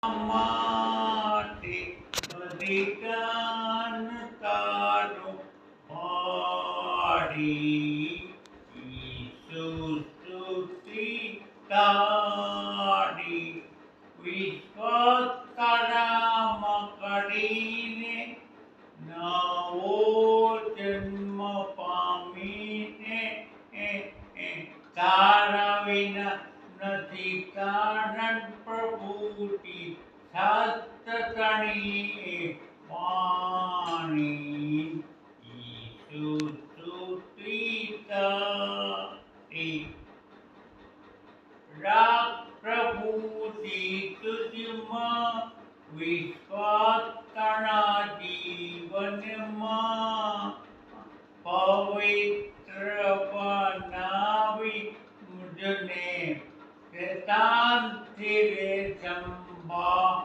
માટે બલિદાન તારું પાડી ઈસુ સ્તુતિ તારી વિશ્વાસ તારામાં કરીને નવો જન્મ પામીને તારા વિના નથી કારણ પ્રભુથી સતતણી વાણી ઈસુ સ્તુતિ તારી રાગ પ્રભુથી તુજમાં વિશ્વાસ તારા જીવનમાં પવિત્ર બનાવી મુझने शांति रे संभाड़ी